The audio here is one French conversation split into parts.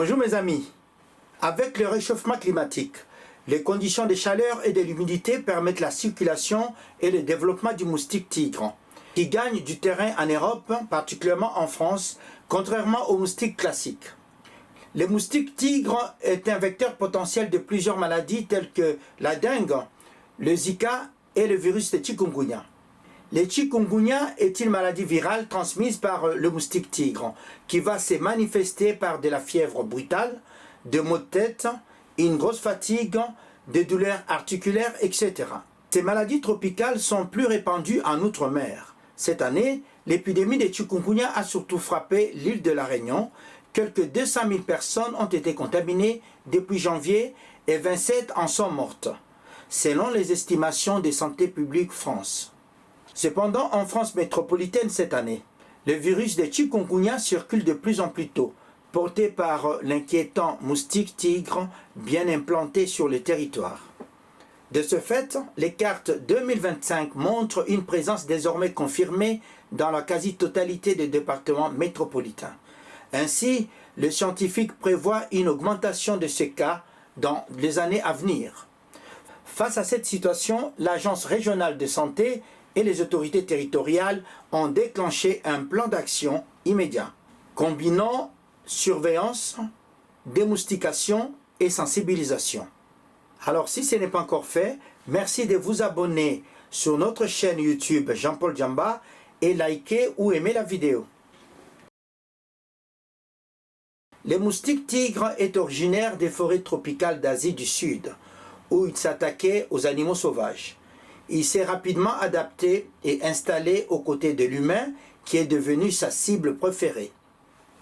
Bonjour mes amis. Avec le réchauffement climatique, les conditions de chaleur et de l'humidité permettent la circulation et le développement du moustique tigre, qui gagne du terrain en Europe, particulièrement en France, contrairement au moustique classique. Le moustique tigre est un vecteur potentiel de plusieurs maladies telles que la dengue, le Zika et le virus de chikungunya. Le chikungunya est une maladie virale transmise par le moustique tigre qui va se manifester par de la fièvre brutale, des maux de tête, une grosse fatigue, des douleurs articulaires, etc. Ces maladies tropicales sont plus répandues en Outre-mer. Cette année, l'épidémie de chikungunya a surtout frappé l'île de la Réunion. Quelques 200 000 personnes ont été contaminées depuis janvier et 27 en sont mortes, selon les estimations de Santé publique France. Cependant, en France métropolitaine cette année, le virus de chikungunya circule de plus en plus tôt, porté par l'inquiétant moustique tigre bien implanté sur le territoire. De ce fait, les cartes 2025 montrent une présence désormais confirmée dans la quasi-totalité des départements métropolitains. Ainsi, le scientifique prévoit une augmentation de ces cas dans les années à venir. Face à cette situation, l'Agence régionale de santé et les autorités territoriales ont déclenché un plan d'action immédiat, combinant surveillance, démoustication et sensibilisation. Alors si ce n'est pas encore fait, merci de vous abonner sur notre chaîne YouTube Jean-Paul Djamba et liker ou aimer la vidéo. Le moustique tigre est originaire des forêts tropicales d'Asie du Sud, où il s'attaquait aux animaux sauvages. Il s'est rapidement adapté et installé aux côtés de l'humain, qui est devenu sa cible préférée.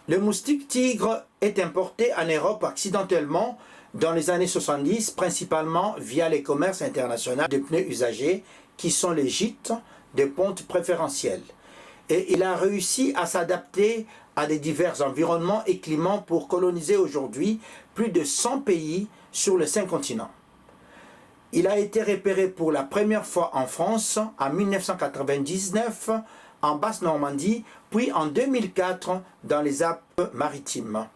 Le moustique tigre est importé en Europe accidentellement dans les années 70, principalement via les commerces internationaux de pneus usagés, qui sont les gîtes de ponte préférentiels. Et il a réussi à s'adapter à des divers environnements et climats pour coloniser aujourd'hui plus de 100 pays sur les 5 continents. Il a été repéré pour la première fois en France en 1999 en Basse-Normandie, puis en 2004 dans les Alpes-Maritimes.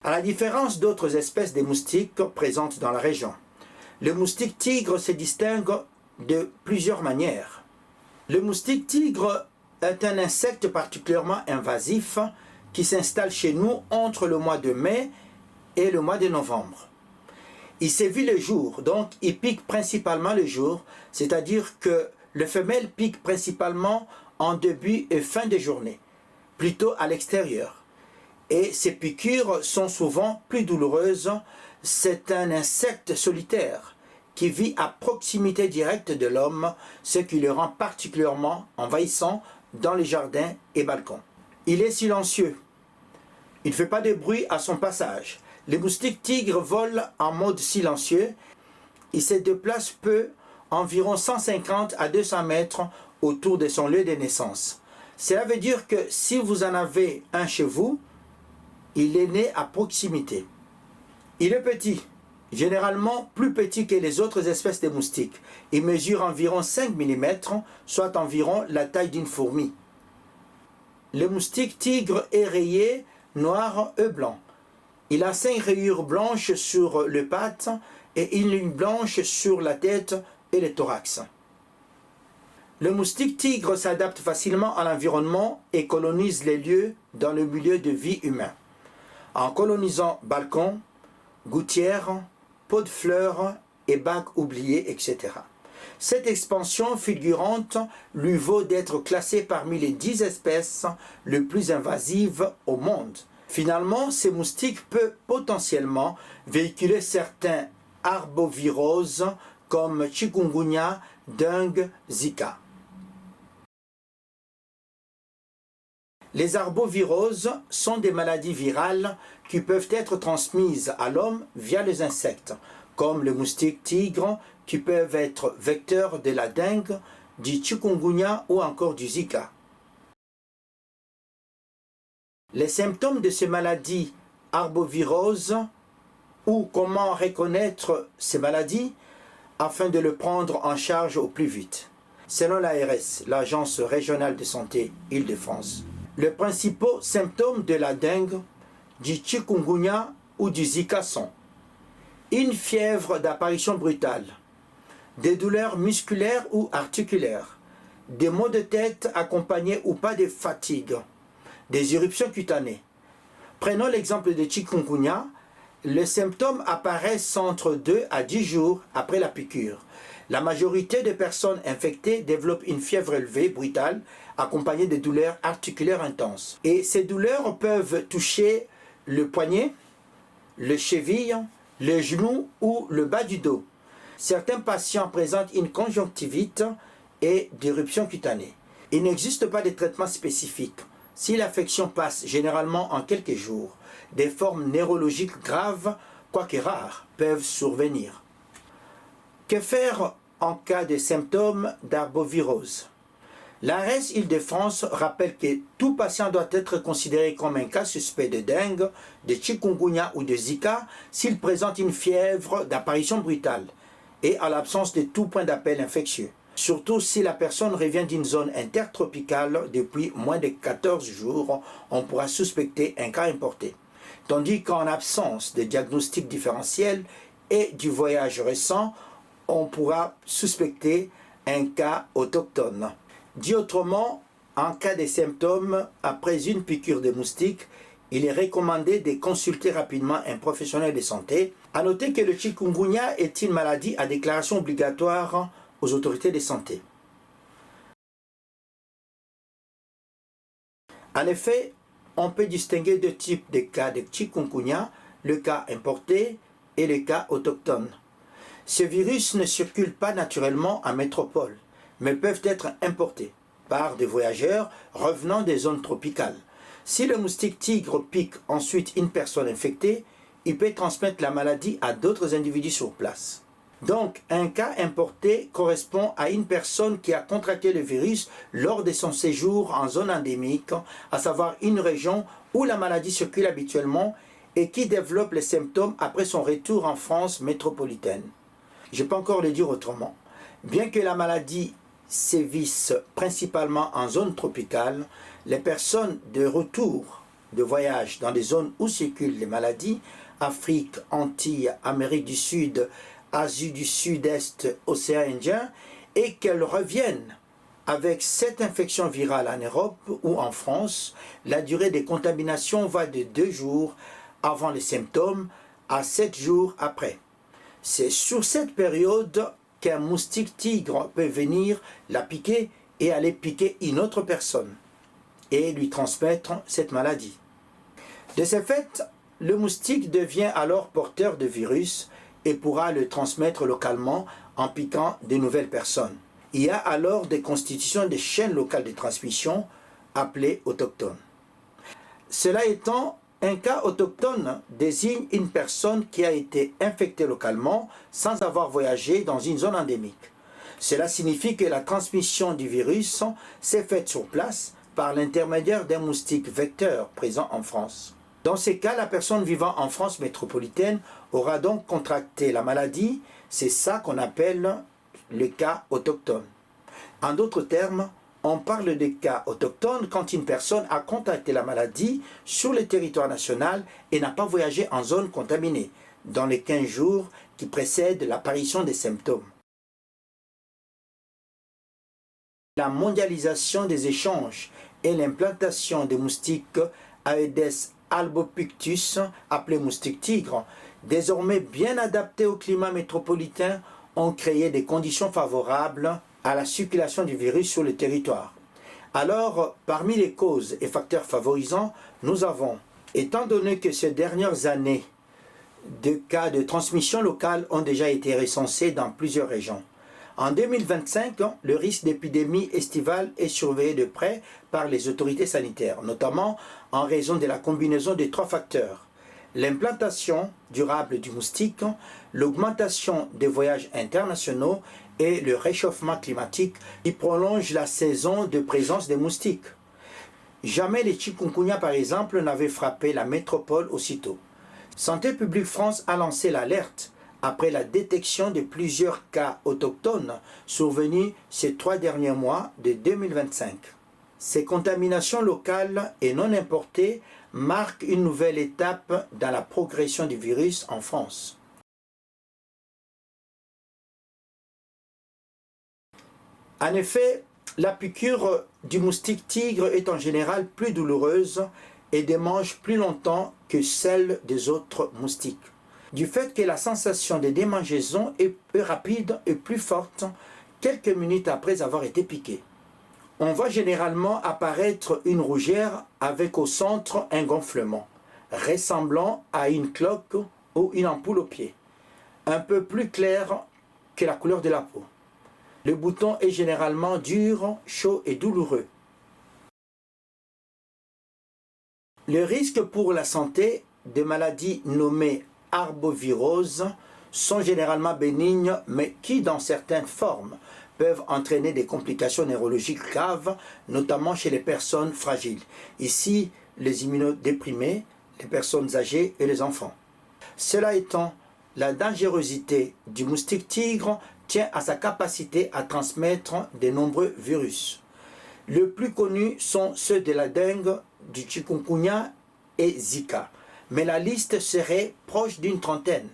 À la différence d'autres espèces de moustiques présentes dans la région, le moustique tigre se distingue de plusieurs manières. Le moustique tigre est un insecte particulièrement invasif qui s'installe chez nous entre le mois de mai et le mois de novembre. Il sévit le jour, donc il pique principalement le jour, c'est-à-dire que le femelle pique principalement en début et fin de journée, plutôt à l'extérieur. Et ces piqûres sont souvent plus douloureuses. C'est un insecte solitaire qui vit à proximité directe de l'homme, ce qui le rend particulièrement envahissant dans les jardins et balcons. Il est silencieux. Il ne fait pas de bruit à son passage. Les moustiques tigres volent en mode silencieux. Il se déplace peu, environ 150 à 200 mètres autour de son lieu de naissance. Cela veut dire que si vous en avez un chez vous, il est né à proximité. Il est petit, généralement plus petit que les autres espèces de moustiques. Il mesure environ 5 mm, soit environ la taille d'une fourmi. Le moustique tigre est rayé, noir et blanc. Il a 5 rayures blanches sur les pattes et une ligne blanche sur la tête et le thorax. Le moustique tigre s'adapte facilement à l'environnement et colonise les lieux dans le milieu de vie humain, en colonisant balcons, gouttières, pots de fleurs et bacs oubliés, etc. Cette expansion fulgurante lui vaut d'être classée parmi les 10 espèces les plus invasives au monde. Finalement, ces moustiques peuvent potentiellement véhiculer certains arboviroses comme chikungunya, dengue, Zika. Les arboviroses sont des maladies virales qui peuvent être transmises à l'homme via les insectes, comme le moustique tigre, qui peuvent être vecteurs de la dengue, du chikungunya ou encore du Zika. Les symptômes de ces maladies arboviroses ou comment reconnaître ces maladies afin de le prendre en charge au plus vite. Selon l'ARS, l'Agence régionale de santé Île-de-France, Les principaux symptômes de la dengue, du chikungunya ou du Zika sont une fièvre d'apparition brutale, des douleurs musculaires ou articulaires, des maux de tête accompagnés ou pas de fatigue, des éruptions cutanées. Prenons l'exemple de chikungunya. Les symptômes apparaissent entre 2 à 10 jours après la piqûre. La majorité des personnes infectées développent une fièvre élevée, brutale, accompagnée de douleurs articulaires intenses. Et ces douleurs peuvent toucher le poignet, le cheville, le genou ou le bas du dos. Certains patients présentent une conjonctivite et des éruptions cutanées. Il n'existe pas de traitement spécifique. Si l'affection passe généralement en quelques jours, des formes neurologiques graves, quoique rares, peuvent survenir. Que faire en cas de symptômes d'arbovirose? L'ARS Île-de-France rappelle que tout patient doit être considéré comme un cas suspect de dengue, de chikungunya ou de Zika s'il présente une fièvre d'apparition brutale et à l'absence de tout point d'appel infectieux. Surtout si la personne revient d'une zone intertropicale depuis moins de 14 jours, on pourra suspecter un cas importé. Tandis qu'en absence de diagnostic différentiel et du voyage récent, on pourra suspecter un cas autochtone. Dit autrement, en cas de symptômes après une piqûre de moustique, il est recommandé de consulter rapidement un professionnel de santé. À noter que le chikungunya est une maladie à déclaration obligatoire aux autorités de santé. En effet, on peut distinguer deux types de cas de chikungunya, le cas importé et le cas autochtone. Ce virus ne circule pas naturellement en métropole, mais peuvent être importés par des voyageurs revenant des zones tropicales. Si le moustique tigre pique ensuite une personne infectée, il peut transmettre la maladie à d'autres individus sur place. Donc, un cas importé correspond à une personne qui a contracté le virus lors de son séjour en zone endémique, à savoir une région où la maladie circule habituellement et qui développe les symptômes après son retour en France métropolitaine. Je peux encore le dire autrement. Bien que la maladie sévisse principalement en zone tropicale, les personnes de retour de voyage dans des zones où circulent les maladies, Afrique, Antilles, Amérique du Sud, Asie du Sud-Est, Océan Indien, et qu'elles reviennent avec cette infection virale en Europe ou en France, la durée de contamination va de 2 jours avant les symptômes à 7 jours après. C'est sur cette période qu'un moustique tigre peut venir la piquer et aller piquer une autre personne et lui transmettre cette maladie. De ce fait, le moustique devient alors porteur de virus et pourra le transmettre localement en piquant de nouvelles personnes. Il y a alors des constitutions de chaînes locales de transmission appelées autochtones. Cela étant, un cas autochtone désigne une personne qui a été infectée localement sans avoir voyagé dans une zone endémique. Cela signifie que la transmission du virus s'est faite sur place par l'intermédiaire d'un moustique vecteur présent en France. Dans ces cas, la personne vivant en France métropolitaine aura donc contracté la maladie. C'est ça qu'on appelle le cas autochtone. En d'autres termes, on parle de cas autochtones quand une personne a contracté la maladie sur le territoire national et n'a pas voyagé en zone contaminée dans les 15 jours qui précèdent l'apparition des symptômes. La mondialisation des échanges et l'implantation des moustiques Aedes albopictus, appelé moustique tigre, désormais bien adaptés au climat métropolitain, ont créé des conditions favorables à la circulation du virus sur le territoire. Alors, parmi les causes et facteurs favorisants, nous avons, étant donné que ces dernières années, de cas de transmission locale ont déjà été recensés dans plusieurs régions. En 2025, le risque d'épidémie estivale est surveillé de près par les autorités sanitaires, notamment en raison de la combinaison des 3 facteurs: l'implantation durable du moustique, l'augmentation des voyages internationaux et le réchauffement climatique qui prolonge la saison de présence des moustiques. Jamais les chikungunya, par exemple, n'avaient frappé la métropole aussitôt. Santé publique France a lancé l'alerte après la détection de plusieurs cas autochtones survenus ces 3 derniers mois de 2025. Ces contaminations locales et non importées marquent une nouvelle étape dans la progression du virus en France. En effet, la piqûre du moustique tigre est en général plus douloureuse et démange plus longtemps que celle des autres moustiques. Du fait que la sensation de démangeaison est plus rapide et plus forte quelques minutes après avoir été piqué. On voit généralement apparaître une rougeur avec au centre un gonflement, ressemblant à une cloque ou une ampoule au pied, un peu plus clair que la couleur de la peau. Le bouton est généralement dur, chaud et douloureux. Le risque pour la santé des maladies nommées arboviroses sont généralement bénignes, mais qui, dans certaines formes, peuvent entraîner des complications neurologiques graves, notamment chez les personnes fragiles. Ici, les immunodéprimés, les personnes âgées et les enfants. Cela étant, la dangerosité du moustique tigre tient à sa capacité à transmettre de nombreux virus. Les plus connus sont ceux de la dengue, du chikungunya et Zika, mais la liste serait proche d'une trentaine.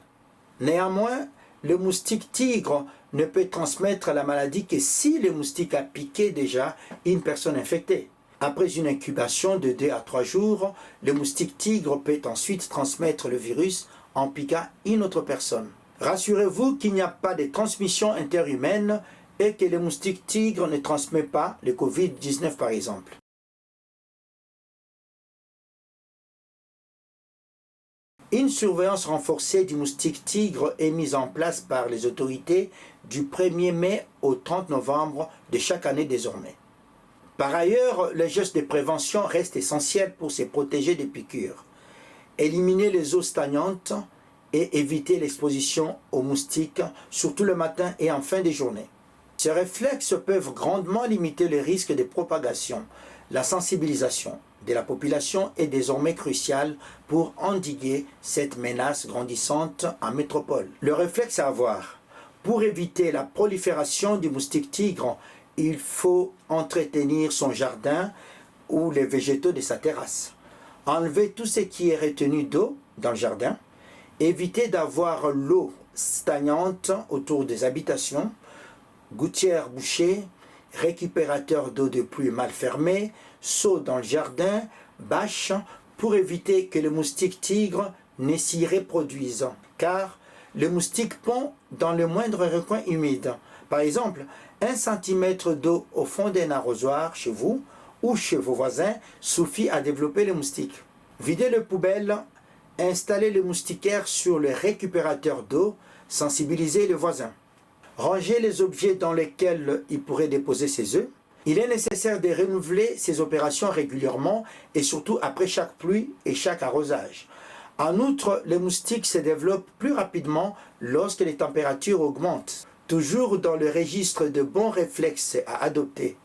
Néanmoins, le moustique tigre ne peut transmettre la maladie que si le moustique a piqué déjà une personne infectée. Après une incubation de 2 à 3 jours, le moustique tigre peut ensuite transmettre le virus en piquant une autre personne. Rassurez-vous qu'il n'y a pas de transmission interhumaine et que le moustique tigre ne transmet pas le Covid-19 par exemple. Une surveillance renforcée du moustique tigre est mise en place par les autorités du 1er mai au 30 novembre de chaque année désormais. Par ailleurs, les gestes de prévention restent essentiels pour se protéger des piqûres. Éliminer les eaux stagnantes et éviter l'exposition aux moustiques, surtout le matin et en fin de journée. Ces réflexes peuvent grandement limiter le risque de propagation. La sensibilisation de la population est désormais cruciale pour endiguer cette menace grandissante en métropole. Le réflexe à avoir: pour éviter la prolifération du moustique tigre, il faut entretenir son jardin ou les végétaux de sa terrasse. Enlever tout ce qui est retenu d'eau dans le jardin. Éviter d'avoir l'eau stagnante autour des habitations. Gouttières bouchées, récupérateur d'eau de pluie mal fermé, seau dans le jardin, bâche, pour éviter que le moustique tigre ne s'y reproduise. Car le moustique pond dans le moindre recoin humide. Par exemple, 1 cm d'eau au fond d'un arrosoir chez vous ou chez vos voisins suffit à développer le moustique. Videz les poubelles, installez le moustiquaire sur le récupérateur d'eau, sensibilisez les voisins. Ranger les objets dans lesquels il pourrait déposer ses œufs. Il est nécessaire de renouveler ces opérations régulièrement et surtout après chaque pluie et chaque arrosage. En outre, les moustiques se développent plus rapidement lorsque les températures augmentent. Toujours dans le registre de bons réflexes à adopter.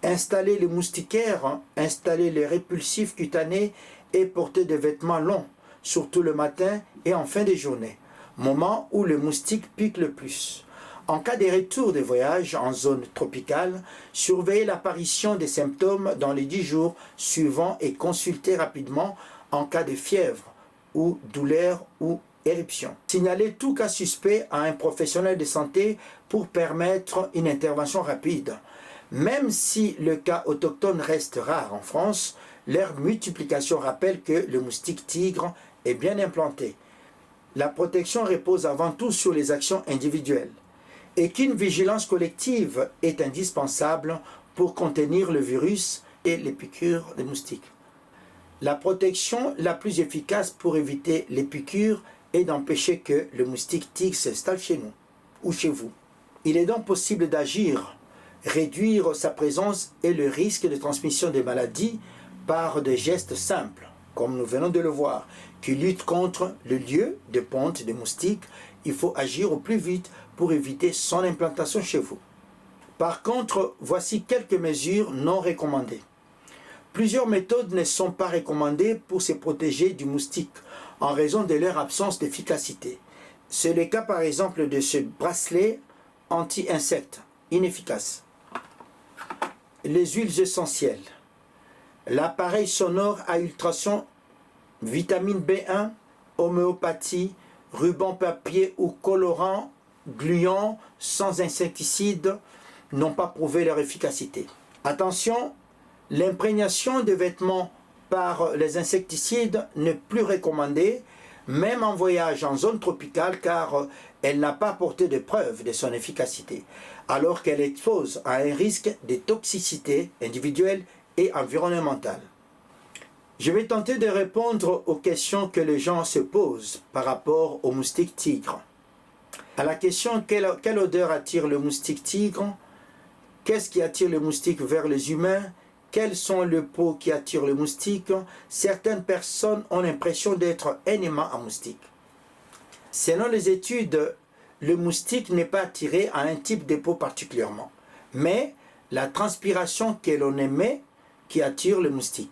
Installer le moustiquaire, installer les répulsifs cutanés et porter des vêtements longs, surtout le matin et en fin de journée, moment où le moustique pique le plus. En cas de retour de voyage en zone tropicale, surveillez l'apparition des symptômes dans les 10 jours suivants et consultez rapidement en cas de fièvre ou douleur ou éruption. Signalez tout cas suspect à un professionnel de santé pour permettre une intervention rapide. Même si le cas autochtone reste rare en France, leur multiplication rappelle que le moustique tigre est bien implanté. La protection repose avant tout sur les actions individuelles et qu'une vigilance collective est indispensable pour contenir le virus et les piqûres de moustiques. La protection la plus efficace pour éviter les piqûres est d'empêcher que le moustique tigre s'installe chez nous ou chez vous. Il est donc possible d'agir, réduire sa présence et le risque de transmission des maladies par des gestes simples, comme nous venons de le voir, qui luttent contre le lieu de ponte des moustiques. Il faut agir au plus vite pour éviter son implantation chez vous. Par contre, voici quelques mesures non recommandées. Plusieurs méthodes ne sont pas recommandées pour se protéger du moustique en raison de leur absence d'efficacité. C'est le cas par exemple de ce bracelet anti-insectes, inefficace. Les huiles essentielles. l'appareil sonore à ultrasons, vitamine B1, homéopathie, ruban papier ou colorant, gluants sans insecticides n'ont pas prouvé leur efficacité. Attention, l'imprégnation de vêtements par les insecticides n'est plus recommandée, même en voyage en zone tropicale, car elle n'a pas apporté de preuve de son efficacité, alors qu'elle expose à un risque de toxicité individuelle et environnementale. Je vais tenter de répondre aux questions que les gens se posent par rapport au moustique tigre. À la question quelle odeur attire le moustique tigre, qu'est-ce qui attire le moustique vers les humains, quels sont les peaux qui attirent le moustique, certaines personnes ont l'impression d'être un aimant à moustique. Selon les études, le moustique n'est pas attiré à un type de peau particulièrement, mais la transpiration que l'on émet qui attire le moustique.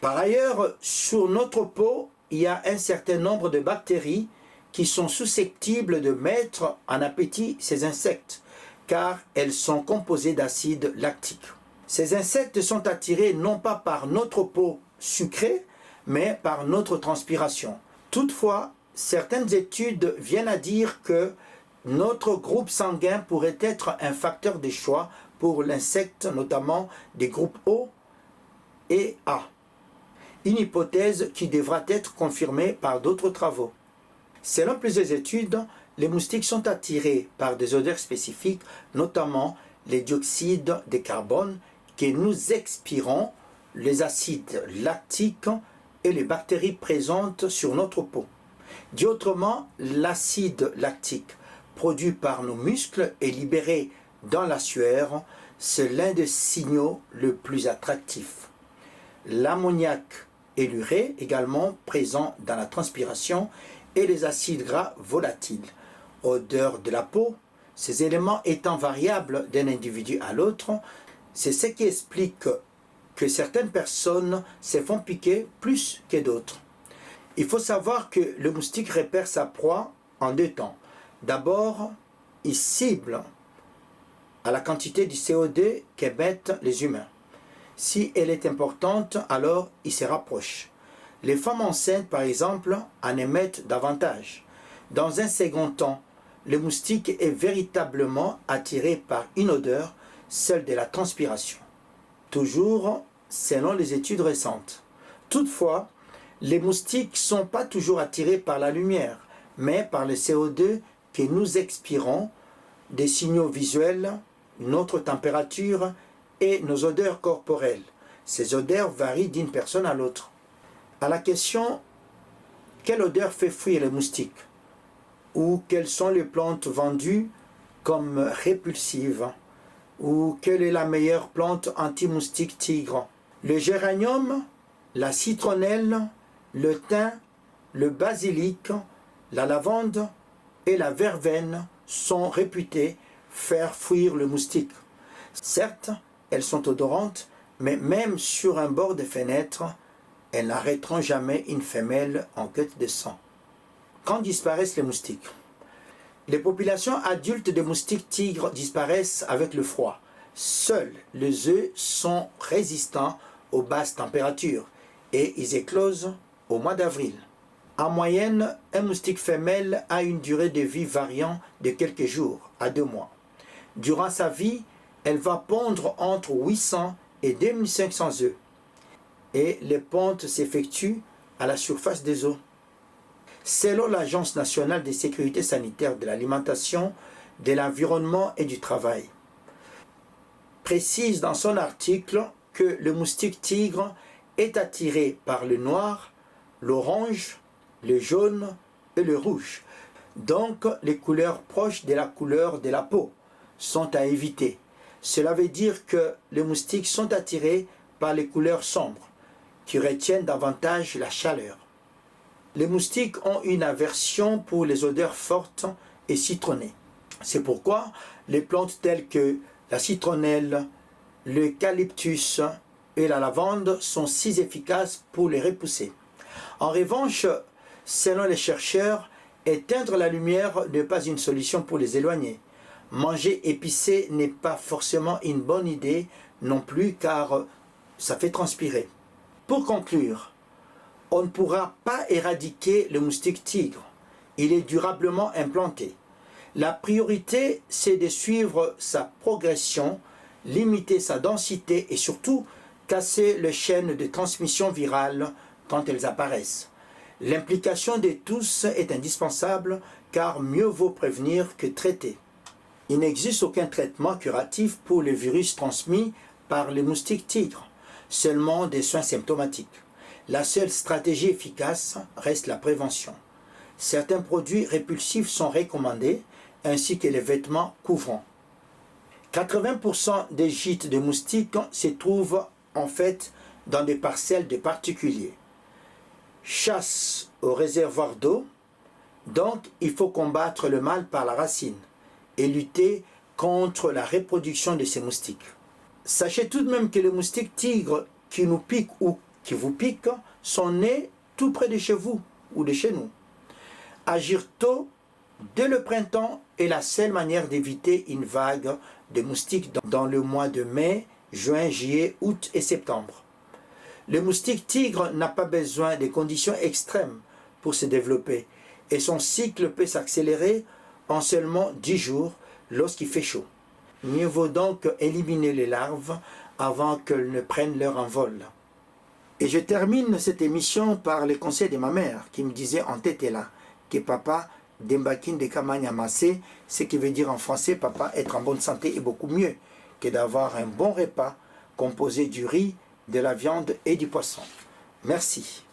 Par ailleurs, sur notre peau, il y a un certain nombre de bactéries qui sont susceptibles de mettre en appétit ces insectes, car elles sont composées d'acide lactique. Ces insectes sont attirés non pas par notre peau sucrée, mais par notre transpiration. Toutefois, certaines études viennent à dire que notre groupe sanguin pourrait être un facteur de choix pour l'insecte, notamment des groupes O et A. Une hypothèse qui devra être confirmée par d'autres travaux. Selon plusieurs études, les moustiques sont attirés par des odeurs spécifiques, notamment les dioxydes de carbone que nous expirons, les acides lactiques et les bactéries présentes sur notre peau. Dit autrement, l'acide lactique produit par nos muscles et libéré dans la sueur, c'est l'un des signaux les plus attractifs. L'ammoniac et l'urée également présents dans la transpiration et les acides gras volatiles. Odeur de la peau, ces éléments étant variables d'un individu à l'autre, c'est ce qui explique que certaines personnes se font piquer plus que d'autres. Il faut savoir que le moustique repère sa proie en deux temps. D'abord, il cible à la quantité du CO2 qu'émettent les humains. Si elle est importante, alors il se rapproche. Les femmes enceintes, par exemple, en émettent davantage. Dans un second temps, le moustique est véritablement attiré par une odeur, celle de la transpiration. Toujours selon les études récentes. Toutefois, les moustiques ne sont pas toujours attirés par la lumière, mais par le CO2 que nous expirons, des signaux visuels, notre température et nos odeurs corporelles. Ces odeurs varient d'une personne à l'autre. À la question « Quelle odeur fait fuir les moustiques ?» ou « Quelles sont les plantes vendues comme répulsives ?» ou « Quelle est la meilleure plante anti-moustique tigre ?» Le géranium, la citronnelle, le thym, le basilic, la lavande et la verveine sont réputés faire fuir le moustique. Certes, elles sont odorantes, mais même sur un bord de fenêtre, elles n'arrêteront jamais une femelle en quête de sang. Quand disparaissent les moustiques? Les populations adultes de moustiques tigres disparaissent avec le froid. Seuls les œufs sont résistants aux basses températures et ils éclosent au mois d'avril. En moyenne, un moustique femelle a une durée de vie variant de quelques jours à 2 mois. Durant sa vie, elle va pondre entre 800 et 2500 œufs et les pontes s'effectuent à la surface des eaux. Selon l'Agence nationale de sécurité sanitaire de l'alimentation, de l'environnement et du travail, précise dans son article que le moustique tigre est attiré par le noir, l'orange, le jaune et le rouge. Donc les couleurs proches de la couleur de la peau sont à éviter. Cela veut dire que les moustiques sont attirés par les couleurs sombres, qui retiennent davantage la chaleur. Les moustiques ont une aversion pour les odeurs fortes et citronnées. C'est pourquoi les plantes telles que la citronnelle, l'eucalyptus et la lavande sont si efficaces pour les repousser. En revanche, selon les chercheurs, éteindre la lumière n'est pas une solution pour les éloigner. Manger épicé n'est pas forcément une bonne idée non plus, car ça fait transpirer. Pour conclure, on ne pourra pas éradiquer le moustique tigre. Il est durablement implanté. La priorité, c'est de suivre sa progression, limiter sa densité et surtout casser les chaînes de transmission virale quand elles apparaissent. L'implication de tous est indispensable car mieux vaut prévenir que traiter. Il n'existe aucun traitement curatif pour le virus transmis par les moustiques tigres, seulement des soins symptomatiques. La seule stratégie efficace reste la prévention. Certains produits répulsifs sont recommandés, ainsi que les vêtements couvrants. 80% des gîtes de moustiques se trouvent en fait dans des parcelles de particuliers. Chasse au réservoir d'eau, donc il faut combattre le mal par la racine et lutter contre la reproduction de ces moustiques. Sachez tout de même que les moustiques tigres qui nous piquent ou qui vous piquent sont nés tout près de chez vous ou de chez nous. Agir tôt, dès le printemps, est la seule manière d'éviter une vague de moustiques dans le mois de mai, juin, juillet, août et septembre. Le moustique tigre n'a pas besoin de conditions extrêmes pour se développer et son cycle peut s'accélérer en seulement 10 jours lorsqu'il fait chaud. Mieux vaut donc éliminer les larves avant qu'elles ne prennent leur envol. Et je termine cette émission par les conseils de ma mère qui me disait en tête là que papa Dembakin de Kamanya Massé, ce qui veut dire en français papa être en bonne santé est beaucoup mieux que d'avoir un bon repas composé du riz, de la viande et du poisson. Merci.